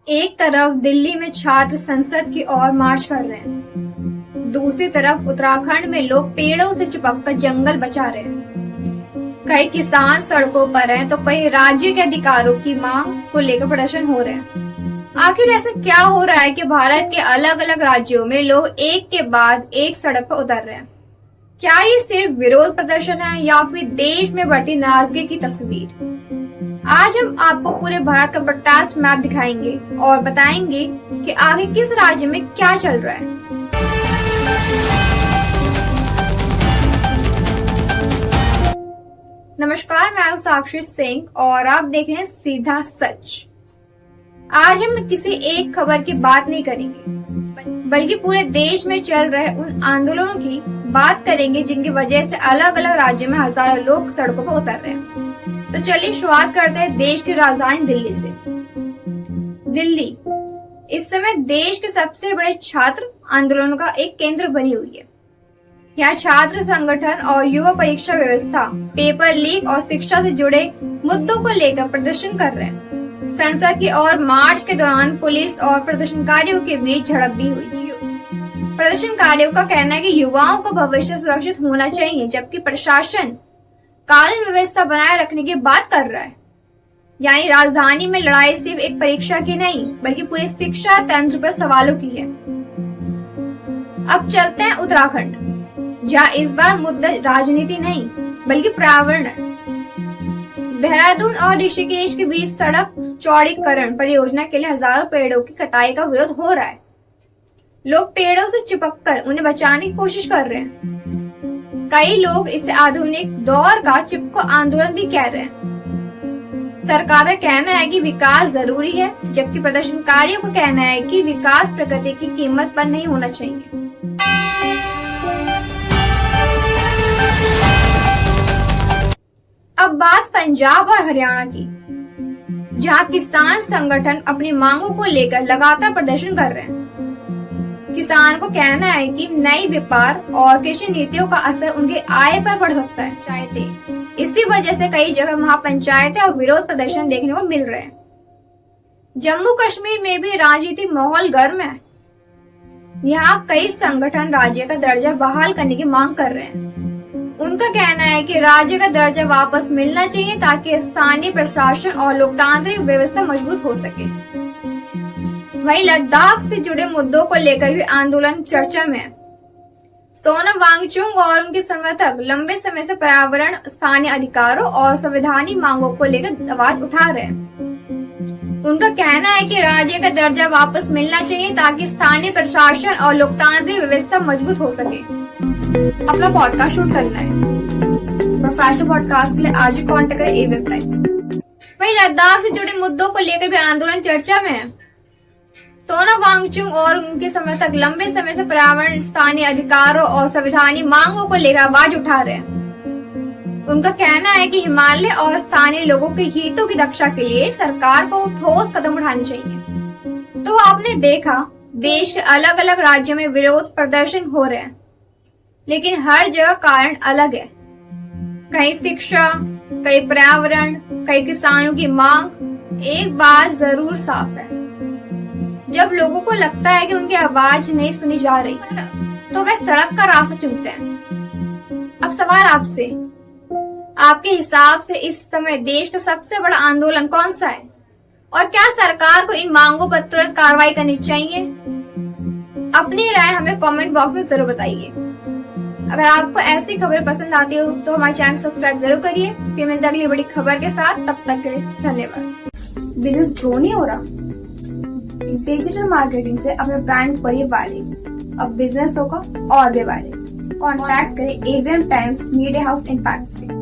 एक तरफ दिल्ली में छात्र संसद की ओर मार्च कर रहे हैं, दूसरी तरफ उत्तराखंड में लोग पेड़ों से चिपककर जंगल बचा रहे हैं। कई किसान सड़कों पर हैं, तो कई राज्य के अधिकारों की मांग को लेकर प्रदर्शन हो रहे हैं। आखिर ऐसा क्या हो रहा है कि भारत के अलग अलग राज्यों में लोग एक के बाद एक सड़क पर उतर रहे हैं? क्या ये सिर्फ विरोध प्रदर्शन है या फिर देश में बढ़ती नाराजगी की तस्वीर? आज हम आपको पूरे भारत का ब्रॉडकास्ट मैप दिखाएंगे और बताएंगे कि आगे किस राज्य में क्या चल रहा है। नमस्कार, मैं हूं साक्षी सिंह और आप देख रहे हैं सीधा सच। आज हम किसी एक खबर की बात नहीं करेंगे, बल्कि पूरे देश में चल रहे उन आंदोलनों की बात करेंगे जिनकी वजह से अलग अलग राज्यों में हजारों लोग सड़कों पर उतर रहे हैं। तो चलिए शुरुआत करते हैं देश की राजधानी दिल्ली से। दिल्ली इस समय देश के सबसे बड़े छात्र आंदोलनों का एक केंद्र बनी हुई है। यहाँ छात्र संगठन और युवा परीक्षा व्यवस्था, पेपर लीक और शिक्षा से जुड़े मुद्दों को लेकर प्रदर्शन कर रहे हैं। संसद की ओर मार्च के दौरान पुलिस और प्रदर्शनकारियों के बीच झड़प भी हुई। प्रदर्शनकारियों का कहना है कि युवाओं का भविष्य सुरक्षित होना चाहिए, जबकि प्रशासन कानून व्यवस्था बनाए रखने की बात कर रहा है। यानी राजधानी में लड़ाई सिर्फ एक परीक्षा की नहीं, बल्कि पूरे शिक्षा तंत्र पर सवालों की है। अब चलते हैं उत्तराखंड, जहां इस बार मुद्दा राजनीति नहीं बल्कि पर्यावरण है। देहरादून और ऋषिकेश के बीच सड़क चौड़ीकरण परियोजना के लिए हजारों पेड़ों की कटाई का विरोध हो रहा है। लोग पेड़ों से चिपककर उन्हें बचाने की कोशिश कर रहे हैं। कई लोग इसे आधुनिक दौर का चिपको आंदोलन भी कह रहे हैं। सरकार का कहना है कि विकास जरूरी है, जबकि प्रदर्शनकारियों का कहना है कि विकास प्रगति की कीमत पर नहीं होना चाहिए। अब बात पंजाब और हरियाणा की, जहां किसान संगठन अपनी मांगों को लेकर लगातार प्रदर्शन कर रहे हैं। किसान को कहना है कि नई व्यापार और कृषि नीतियों का असर उनकी आय पर पड़ सकता है। पंचायतें, इसी वजह से कई जगह महापंचायतें और विरोध प्रदर्शन देखने को मिल रहे हैं। जम्मू कश्मीर में भी राजनीतिक माहौल गर्म है। यहाँ कई संगठन राज्य का दर्जा बहाल करने की मांग कर रहे हैं। उनका कहना है कि राज्य का दर्जा वापस मिलना चाहिए ताकि स्थानीय प्रशासन और लोकतांत्रिक व्यवस्था मजबूत हो सके। वहीं लद्दाख से जुड़े मुद्दों को लेकर भी आंदोलन चर्चा में है। सोनम वांगचुक और उनके समर्थक लंबे समय से पर्यावरण, स्थानीय अधिकारों और संवैधानिक मांगों को लेकर आवाज उठा रहे हैं। उनका कहना है कि राज्य का दर्जा वापस मिलना चाहिए ताकि स्थानीय प्रशासन और लोकतांत्रिक व्यवस्था मजबूत हो सके। अपना पॉडकास्ट शूट करना है, प्रोफेशनल पॉडकास्ट के लिए आज ही कॉन्टेक्ट करें एवेब टाइम्स। वहीं लद्दाख से जुड़े मुद्दों को लेकर भी आंदोलन चर्चा में है। सोनम वांगचुक और उनके समर्थक लंबे समय से पर्यावरण, स्थानीय अधिकारों और संवैधानिक मांगों को लेकर आवाज उठा रहे हैं। उनका कहना है कि हिमालय और स्थानीय लोगों के हितों की रक्षा के लिए सरकार को ठोस कदम उठाने चाहिए। तो आपने देखा, देश के अलग अलग राज्यों में विरोध प्रदर्शन हो रहे हैं, लेकिन हर जगह कारण अलग है। कहीं शिक्षा, कहीं पर्यावरण, कहीं किसानों की मांग। एक बात जरूर साफ है, जब लोगों को लगता है कि उनकी आवाज नहीं सुनी जा रही, तो वे सड़क का रास्ता चुनते हैं। अब सवाल आपसे, आपके हिसाब से इस समय देश का सबसे बड़ा आंदोलन कौन सा है? और क्या सरकार को इन मांगों पर तुरंत कार्रवाई करनी चाहिए? अपनी राय हमें कमेंट बॉक्स में जरूर बताइए। अगर आपको ऐसी खबरें पसंद आती हो तो हमारे चैनल सब्सक्राइब जरूर करिए। फिर मिलते अगली बड़ी खबर के साथ, तब तक के लिए धन्यवाद। बिजनेस ग्रो नहीं हो रहा? डिजिटल मार्केटिंग से अपने ब्रांड बढ़िए वायरल। अब बिजनेस होगा और भी वायरल। कॉन्टैक्ट करें AVM Times media house impact से।